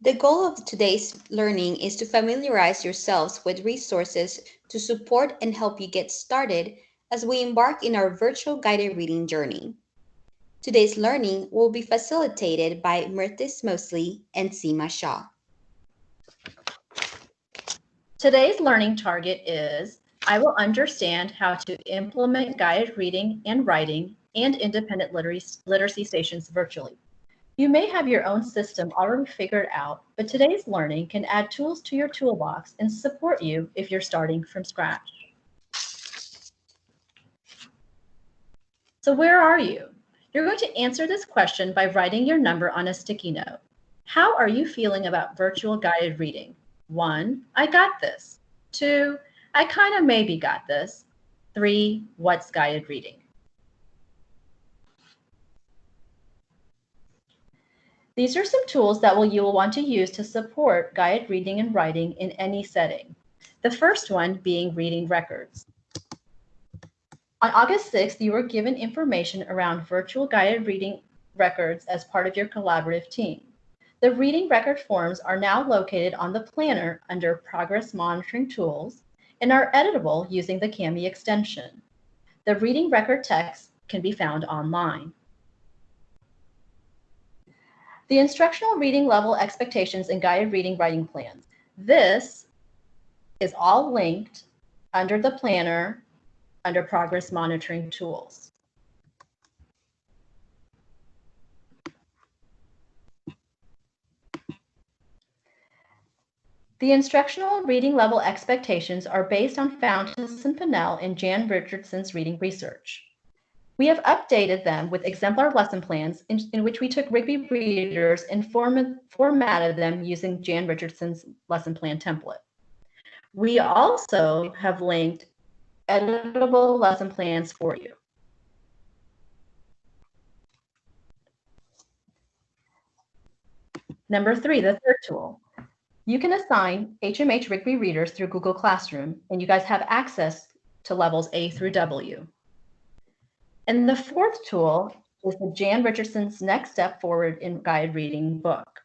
The goal of today's learning is to familiarize yourselves with resources to support and help you get started as we embark in our virtual guided reading journey. Today's learning will be facilitated by Murtis Mosley and Seema Shah. Today's learning target is I will understand how to implement guided reading and writing and independent literacy stations virtually. You may have your own system already figured out, but today's learning can add tools to your toolbox and support you if you're starting from scratch. So where are you? You're going to answer this question by writing your number on a sticky note. How are you feeling about virtual guided reading? 1, I got this. 2, I kind of maybe got this. 3, what's guided reading? These are some tools that you will want to use to support guided reading and writing in any setting. The first one being reading records. On August 6th, you were given information around virtual guided reading records as part of your collaborative team. The reading record forms are now located on the planner under Progress Monitoring Tools and are editable using the Kami extension. The reading record text can be found online. The instructional reading level expectations and guided reading writing plans. This is all linked under the planner under Progress Monitoring Tools. The instructional reading level expectations are based on Fountas and Pinnell and Jan Richardson's reading research. We have updated them with exemplar lesson plans in which we took Rigby readers and formatted them using Jan Richardson's lesson plan template. We also have linked editable lesson plans for you. Number 3, the third tool. You can assign HMH Rigby readers through Google Classroom, and you guys have access to levels A through W. And the fourth tool is the Jan Richardson's Next Step Forward in Guided Reading book.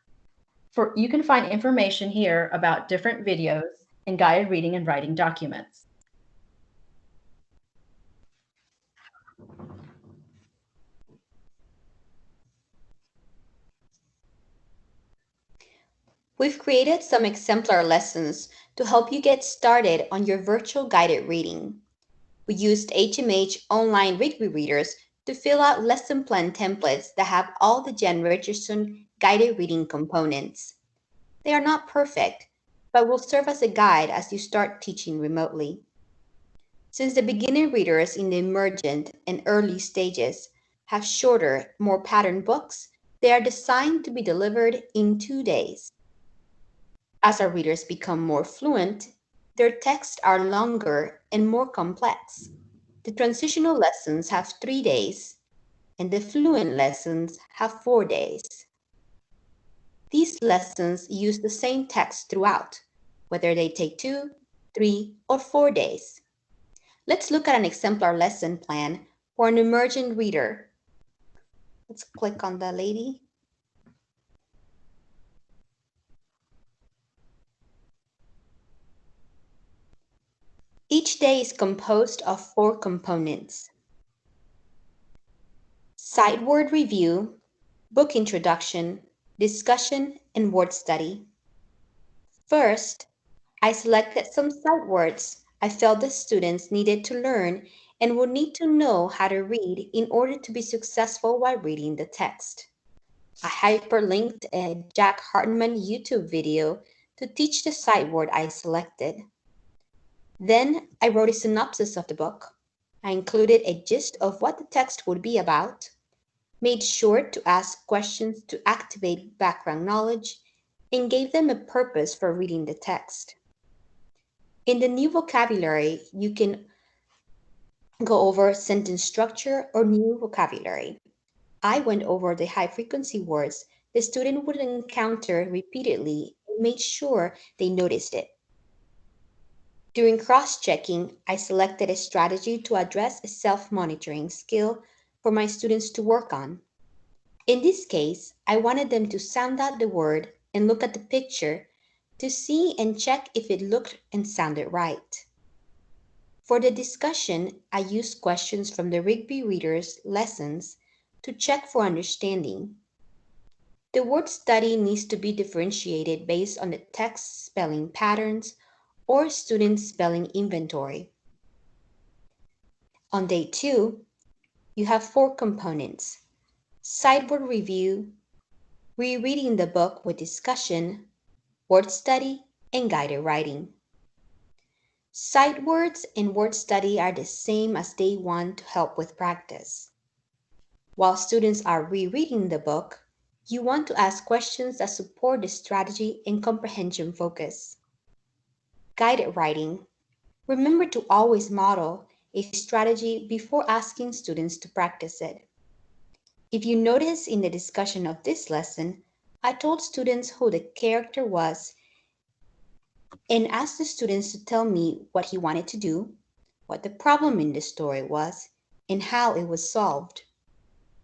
You can find information here about different videos and guided reading and writing documents. We've created some exemplar lessons to help you get started on your virtual guided reading. We used HMH online Rigby readers to fill out lesson plan templates that have all the Jan Richardson guided reading components. They are not perfect, but will serve as a guide as you start teaching remotely. Since the beginner readers in the emergent and early stages have shorter, more patterned books, they are designed to be delivered in 2 days. As our readers become more fluent, their texts are longer and more complex. The transitional lessons have 3 days, and the fluent lessons have 4 days. These lessons use the same text throughout, whether they take 2, 3, or 4 days. Let's look at an exemplar lesson plan for an emergent reader. Let's click on the lady. Each day is composed of 4 components: sight word review, book introduction, discussion, and word study. First, I selected some sight words I felt the students needed to learn and would need to know how to read in order to be successful while reading the text. I hyperlinked a Jack Hartman YouTube video to teach the sight word I selected. Then I wrote a synopsis of the book. I included a gist of what the text would be about, made sure to ask questions to activate background knowledge, and gave them a purpose for reading the text. In the new vocabulary, you can go over sentence structure or new vocabulary. I went over the high frequency words the student would encounter repeatedly and made sure they noticed it. During cross-checking, I selected a strategy to address a self-monitoring skill for my students to work on. In this case, I wanted them to sound out the word and look at the picture to see and check if it looked and sounded right. For the discussion, I used questions from the Rigby Readers lessons to check for understanding. The word study needs to be differentiated based on the text spelling patterns or student spelling inventory. On day 2, you have 4 components: sideword review, rereading the book with discussion, word study, and guided writing. Sidewords and word study are the same as day 1 to help with practice. While students are rereading the book, you want to ask questions that support the strategy and comprehension focus. Guided writing. Remember to always model a strategy before asking students to practice it. If you notice in the discussion of this lesson, I told students who the character was and asked the students to tell me what he wanted to do, what the problem in the story was, and how it was solved.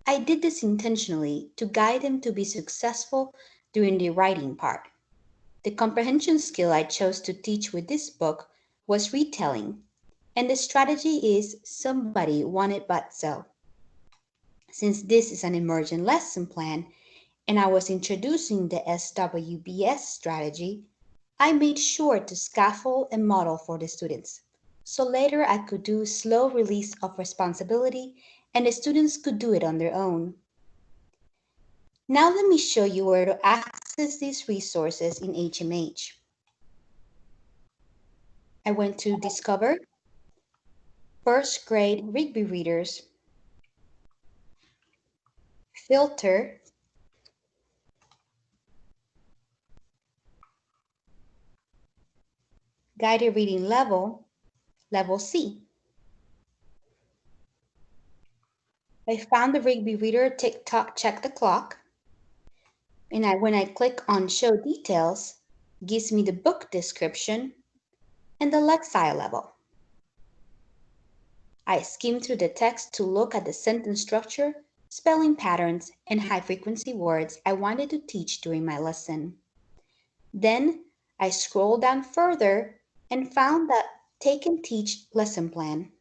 I did this intentionally to guide them to be successful during the writing part. The comprehension skill I chose to teach with this book was retelling, and the strategy is somebody wanted but so. Since this is an emergent lesson plan and I was introducing the SWBS strategy, I made sure to scaffold and model for the students. So later I could do slow release of responsibility and the students could do it on their own. Now let me show you where to access these resources in HMH. I went to Discover, First Grade Rigby Readers, Filter, Guided Reading Level, Level C. I found the Rigby Reader TikTok Check the Clock, and when I click on Show Details, it gives me the book description and the Lexile level. I skim through the text to look at the sentence structure, spelling patterns, and high-frequency words I wanted to teach during my lesson. Then I scrolled down further and found the Take and Teach lesson plan.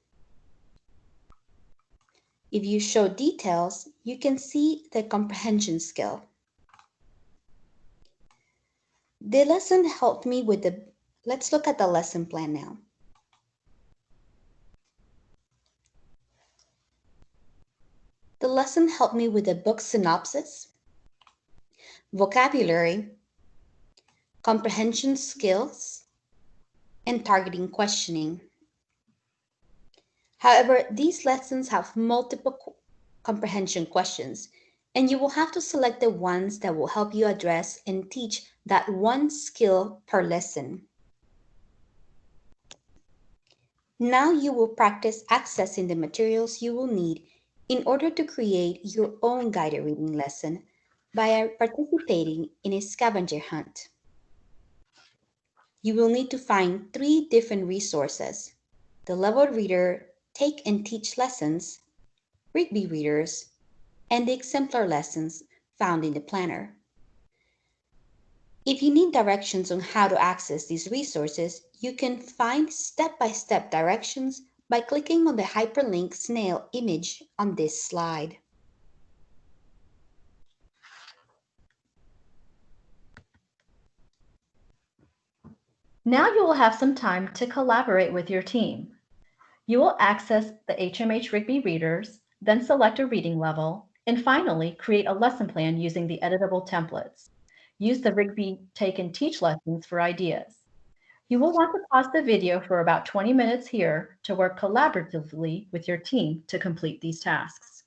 If you show details, you can see the comprehension skill. The lesson helped me with let's look at the lesson plan now. The lesson helped me with the book synopsis, vocabulary, comprehension skills, and targeting questioning. However, these lessons have multiple comprehension questions, and you will have to select the ones that will help you address and teach that one skill per lesson. Now you will practice accessing the materials you will need in order to create your own guided reading lesson by participating in a scavenger hunt. You will need to find 3 different resources: the Leveled Reader Take and Teach lessons, Rigby Readers, and the exemplar lessons found in the planner. If you need directions on how to access these resources, you can find step-by-step directions by clicking on the hyperlink snail image on this slide. Now you will have some time to collaborate with your team. You will access the HMH Rigby Readers, then select a reading level, and finally create a lesson plan using the editable templates. Use the Rigby Take and Teach lessons for ideas. You will want to pause the video for about 20 minutes here to work collaboratively with your team to complete these tasks.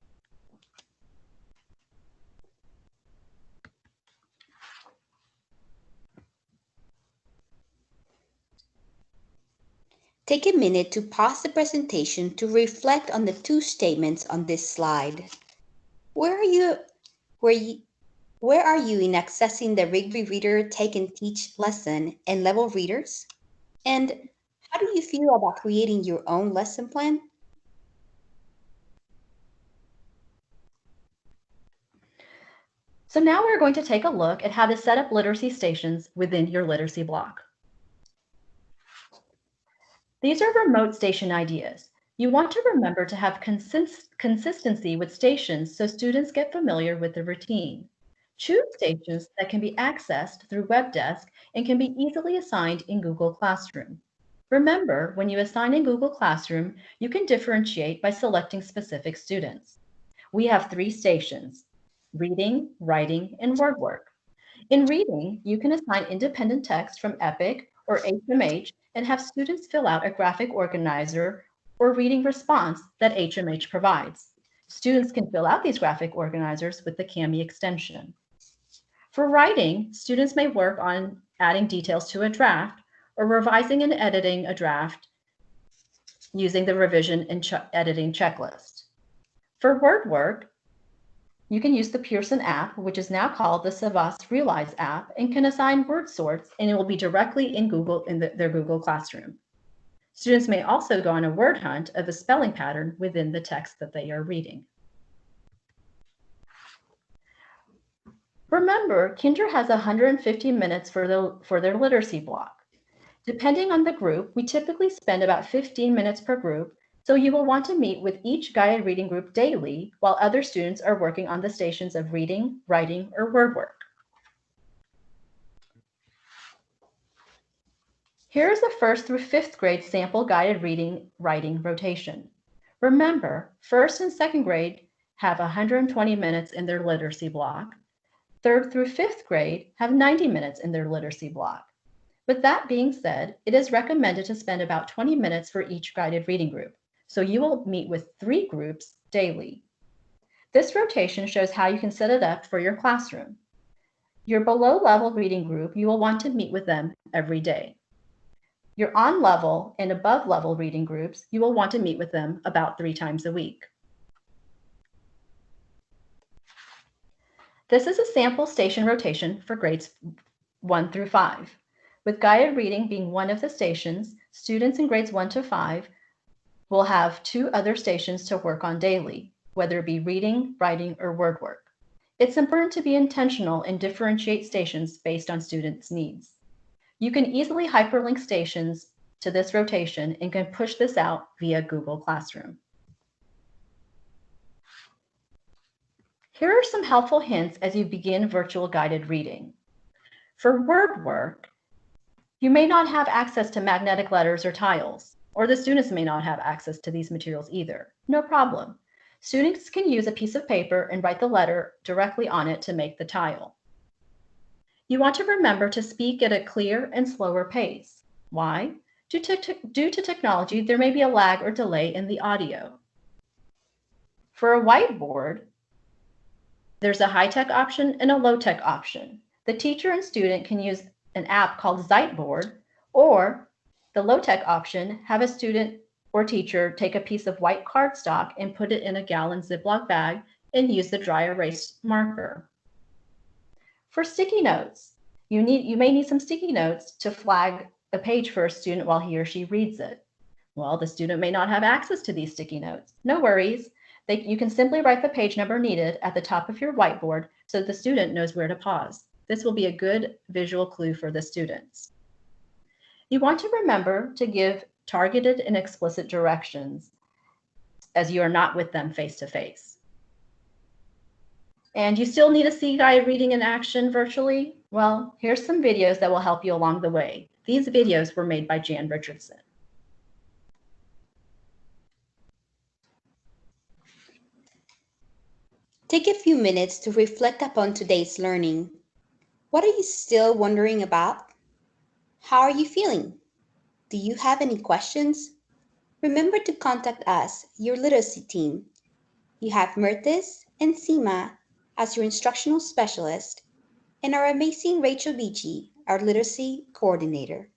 Take a minute to pause the presentation to reflect on the 2 statements on this slide. Where are you in accessing the Rigby Reader Take and Teach lesson and level readers? And how do you feel about creating your own lesson plan? So now we're going to take a look at how to set up literacy stations within your literacy block. These are remote station ideas. You want to remember to have consistency with stations so students get familiar with the routine. Choose stations that can be accessed through WebDesk and can be easily assigned in Google Classroom. Remember, when you assign in Google Classroom, you can differentiate by selecting specific students. We have 3 stations: reading, writing, and word work. In reading, you can assign independent text from EPIC or HMH and have students fill out a graphic organizer or reading response that HMH provides. Students can fill out these graphic organizers with the Kami extension. For writing, students may work on adding details to a draft or revising and editing a draft using the revision and editing checklist. For word work, you can use the Pearson app, which is now called the Savas Realize app, and can assign word sorts, and it will be directly in their Google Classroom. Students may also go on a word hunt of a spelling pattern within the text that they are reading. Remember, Kindred has 150 minutes for their literacy block. Depending on the group, we typically spend about 15 minutes per group, so you will want to meet with each guided reading group daily while other students are working on the stations of reading, writing, or word work. Here is the 1st through 5th grade sample guided reading, writing rotation. Remember, 1st and 2nd grade have 120 minutes in their literacy block. 3rd through 5th grade have 90 minutes in their literacy block. With that being said, it is recommended to spend about 20 minutes for each guided reading group. So you will meet with 3 groups daily. This rotation shows how you can set it up for your classroom. Your below-level reading group, you will want to meet with them every day. Your on-level and above-level reading groups, you will want to meet with them about 3 times a week. This is a sample station rotation for grades 1 through 5. With guided reading being one of the stations, students in grades 1 to 5 will have 2 other stations to work on daily, whether it be reading, writing, or word work. It's important to be intentional and differentiate stations based on students' needs. You can easily hyperlink stations to this rotation and can push this out via Google Classroom. Here are some helpful hints as you begin virtual guided reading. For word work, you may not have access to magnetic letters or tiles, or the students may not have access to these materials either. No problem. Students can use a piece of paper and write the letter directly on it to make the tile. You want to remember to speak at a clear and slower pace. Why? Due to technology, there may be a lag or delay in the audio. For a whiteboard, there's a high-tech option and a low-tech option. The teacher and student can use an app called Ziteboard, or the low-tech option, have a student or teacher take a piece of white cardstock and put it in a gallon Ziploc bag and use the dry erase marker. For sticky notes, you may need some sticky notes to flag a page for a student while he or she reads it. Well, the student may not have access to these sticky notes. No worries. You can simply write the page number needed at the top of your whiteboard so the student knows where to pause. This will be a good visual clue for the students. You want to remember to give targeted and explicit directions as you are not with them face to face. And you still need to see guided reading in action virtually? Well, here's some videos that will help you along the way. These videos were made by Jan Richardson. Take a few minutes to reflect upon today's learning. What are you still wondering about? How are you feeling? Do you have any questions? Remember to contact us, your literacy team. You have Myrtis and Seema as your instructional specialist, and our amazing Rachel Beachy, our literacy coordinator.